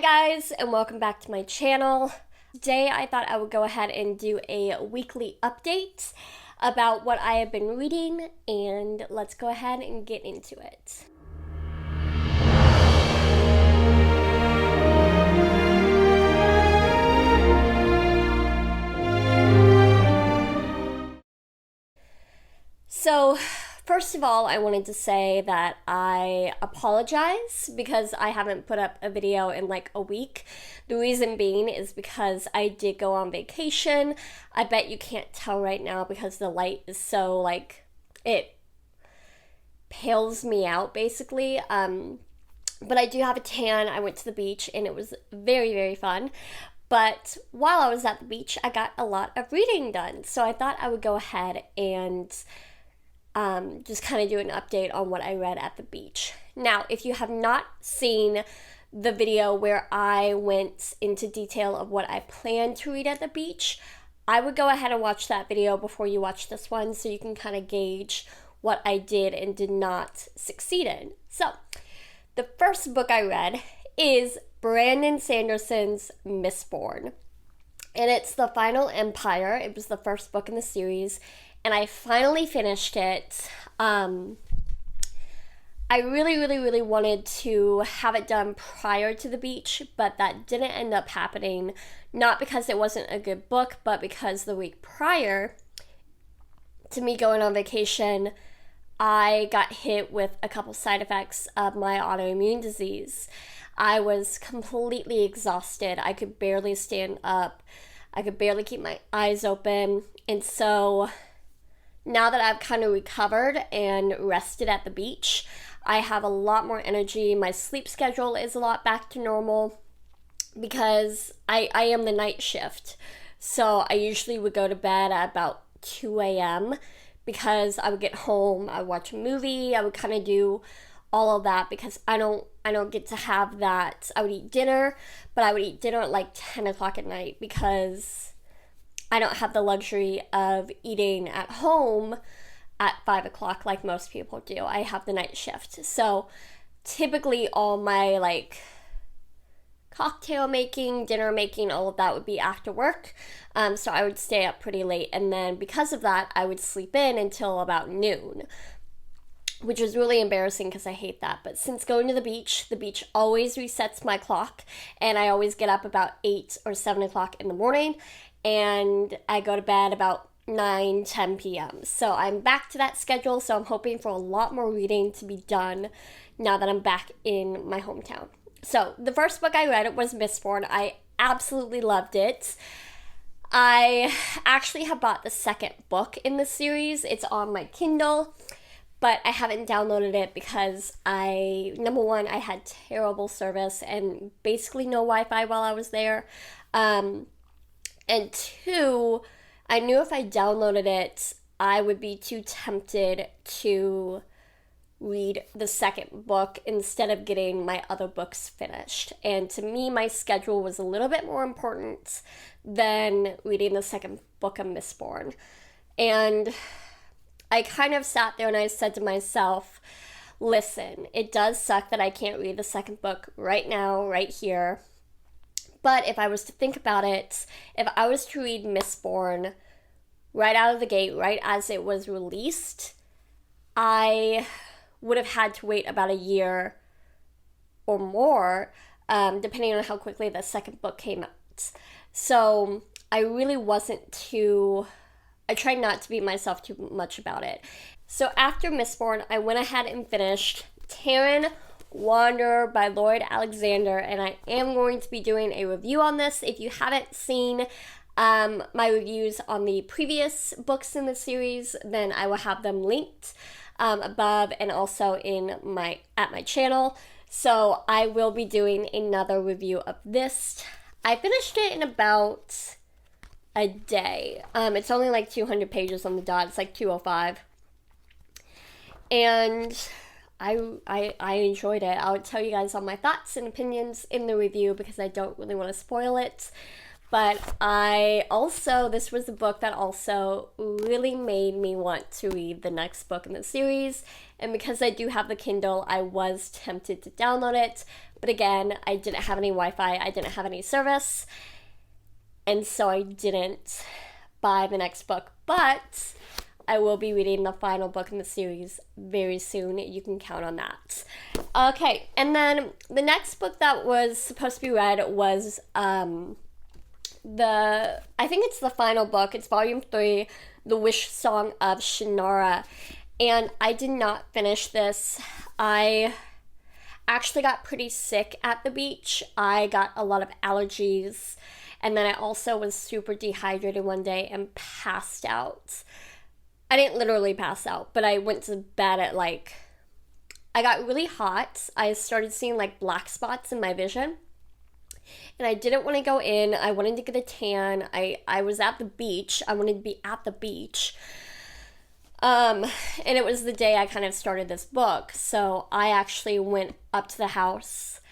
Hi guys, and welcome back to my channel. Today I thought I would go ahead and do a weekly update about what I have been reading, and let's go ahead and get into it. So, first of all, I wanted to say that I apologize because I haven't put up a video in like a week. The reason being is because I did go on vacation. I bet you can't tell right now because the light is so it pales me out basically. But I do have a tan. I went to the beach and it was very, very fun. But while I was at the beach, I got a lot of reading done. So I thought I would go ahead and just kind of do an update on what I read at the beach. Now, if you have not seen the video where I went into detail of what I plan to read at the beach, I would go ahead and watch that video before you watch this one so you can kind of gauge what I did and did not succeed in. So, the first book I read is Brandon Sanderson's Mistborn. And it's The Final Empire. It was the first book in the series, and I finally finished it. I really wanted to have it done prior to the beach, but that didn't end up happening. Not because it wasn't a good book, but because the week prior to me going on vacation, I got hit with a couple side effects of my autoimmune disease. I was completely exhausted. I could barely stand up. I could barely keep my eyes open. And so now that I've kind of recovered and rested at the beach, I have a lot more energy. My sleep schedule is a lot back to normal because I am the night shift. So I usually would go to bed at about 2 a.m. because I would get home, I would watch a movie, I would kind of do all of that because I don't get to have that. I would eat dinner, but I would eat dinner at like 10 o'clock at night because I don't have the luxury of eating at home at 5 o'clock like most people do. I have the night shift. So typically all my cocktail making, dinner making, all of that would be after work. So I would stay up pretty late, and then because of that, I would sleep in until about noon, which is really embarrassing because I hate that. But since going to the beach always resets my clock, and I always get up about 8 or 7 o'clock in the morning, and I go to bed about 9, 10 p.m. So I'm back to that schedule, so I'm hoping for a lot more reading to be done now that I'm back in my hometown. So the first book I read was Mistborn. I absolutely loved it. I actually have bought the second book in the series. It's on my Kindle, but I haven't downloaded it because number one, I had terrible service and basically no Wi-Fi while I was there. And two, I knew if I downloaded it, I would be too tempted to read the second book instead of getting my other books finished. And to me, my schedule was a little bit more important than reading the second book of Mistborn. And I kind of sat there and I said to myself, listen, it does suck that I can't read the second book right now, right here. But if I was to think about it, if I was to read Mistborn right out of the gate, right as it was released, I would have had to wait about a year or more, depending on how quickly the second book came out. So I really I tried not to beat myself too much about it. So after Mistborn, I went ahead and finished Terran Wanderer by Lloyd Alexander, and I am going to be doing a review on this. If you haven't seen my reviews on the previous books in the series, then I will have them linked above and also at my channel. So I will be doing another review of this. I finished it in about a day. It's only like 200 pages on the dot. It's like 205. And I enjoyed it. I'll tell you guys all my thoughts and opinions in the review because I don't really want to spoil it. But this was a book that also really made me want to read the next book in the series. And because I do have the Kindle, I was tempted to download it. But again, I didn't have any Wi-Fi, I didn't have any service. And so I didn't buy the next book. But I will be reading the final book in the series very soon. You can count on that. Okay, and then the next book that was supposed to be read was I think it's the final book. It's volume 3, The Wish Song of Shannara. And I did not finish this. I actually got pretty sick at the beach. I got a lot of allergies. And then I also was super dehydrated one day and passed out. I didn't literally pass out, but I went to bed at I got really hot. I started seeing black spots in my vision. And I didn't want to go in. I wanted to get a tan. I was at the beach. I wanted to be at the beach. And it was the day I kind of started this book. So I actually went up to the house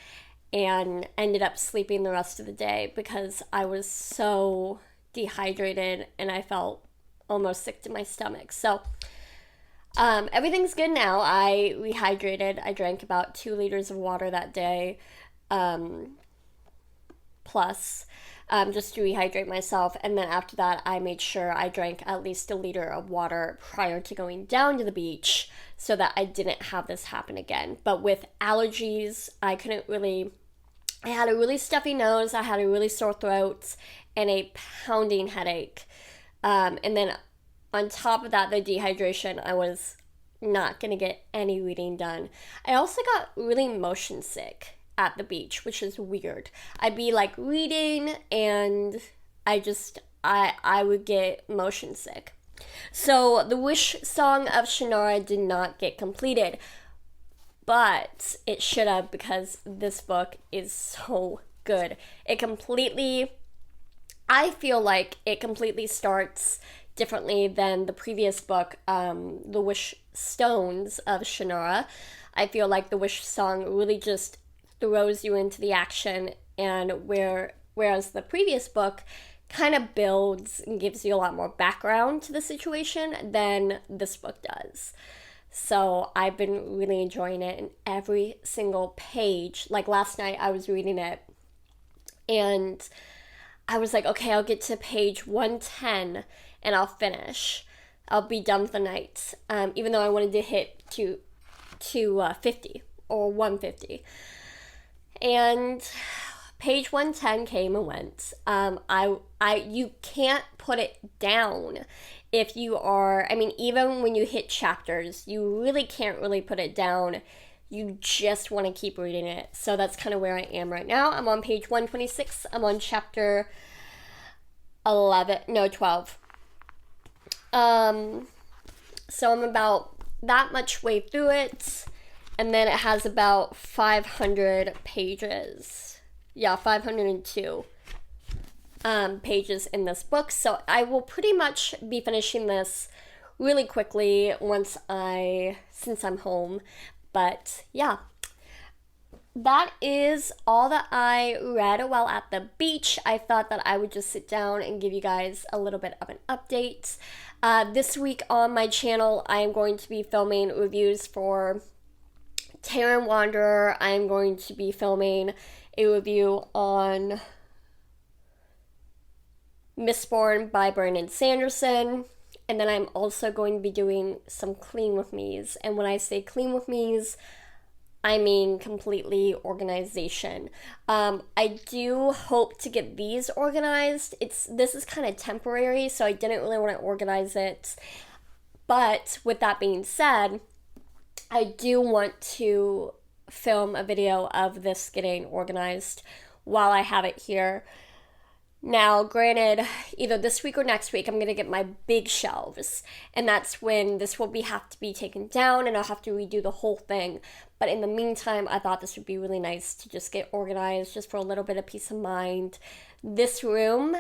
and ended up sleeping the rest of the day because I was so dehydrated and I felt almost sick to my stomach. So everything's good now. I rehydrated. I drank about 2 liters of water that day, plus just to rehydrate myself. And then after that, I made sure I drank at least 1 liter of water prior to going down to the beach so that I didn't have this happen again. But with allergies, I had a really stuffy nose, I had a really sore throat, and a pounding headache. And then on top of that, the dehydration, I was not going to get any reading done. I also got really motion sick at the beach, which is weird. I'd be reading and I would get motion sick. So the Wish Song of Shannara did not get completed, but it should have because this book is so good. I feel like it completely starts differently than the previous book, The Wish Stones of Shannara. I feel like the Wish Song really just throws you into the action, and whereas the previous book kind of builds and gives you a lot more background to the situation than this book does. So I've been really enjoying it, and every single page, last night I was reading it, and I was like, okay, I'll get to page 110 and I'll finish. I'll be done for the night. Even though I wanted to hit to 50 or 150. And page 110 came and went. You can't put it down if you are, even when you hit chapters, you really can't really put it down. You just want to keep reading it. So that's kind of where I am right now. I'm on page 126. I'm on chapter 12. So I'm about that much way through it. And then it has about 500 pages. Yeah, 502 pages in this book. So I will pretty much be finishing this really quickly since I'm home. But yeah, that is all that I read while at the beach. I thought that I would just sit down and give you guys a little bit of an update. This week on my channel, I am going to be filming reviews for Terran Wanderer. I am going to be filming a review on Mistborn by Brandon Sanderson. And then I'm also going to be doing some clean with me's. And when I say clean with me's, I mean completely organization. I do hope to get these organized. This is kind of temporary, so I didn't really want to organize it. But with that being said, I do want to film a video of this getting organized while I have it here. Now, granted, either this week or next week, I'm going to get my big shelves, and that's when this will have to be taken down, and I'll have to redo the whole thing. But in the meantime, I thought this would be really nice to just get organized, just for a little bit of peace of mind. This room,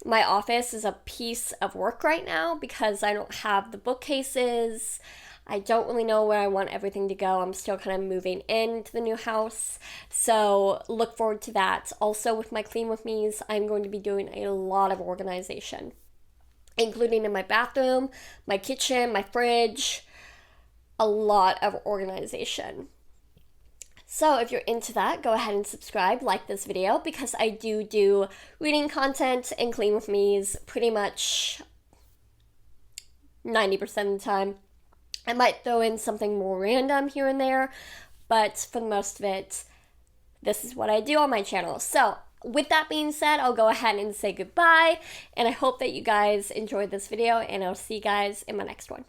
my office, is a piece of work right now because I don't have the bookcases. I don't really know where I want everything to go. I'm still kind of moving into the new house, so look forward to that. Also, with my Clean With Me's, I'm going to be doing a lot of organization, including in my bathroom, my kitchen, my fridge, a lot of organization. So if you're into that, go ahead and subscribe, like this video, because I do reading content and Clean With Me's pretty much 90% of the time. I might throw in something more random here and there, but for the most of it, this is what I do on my channel. So with that being said, I'll go ahead and say goodbye, and I hope that you guys enjoyed this video, and I'll see you guys in my next one.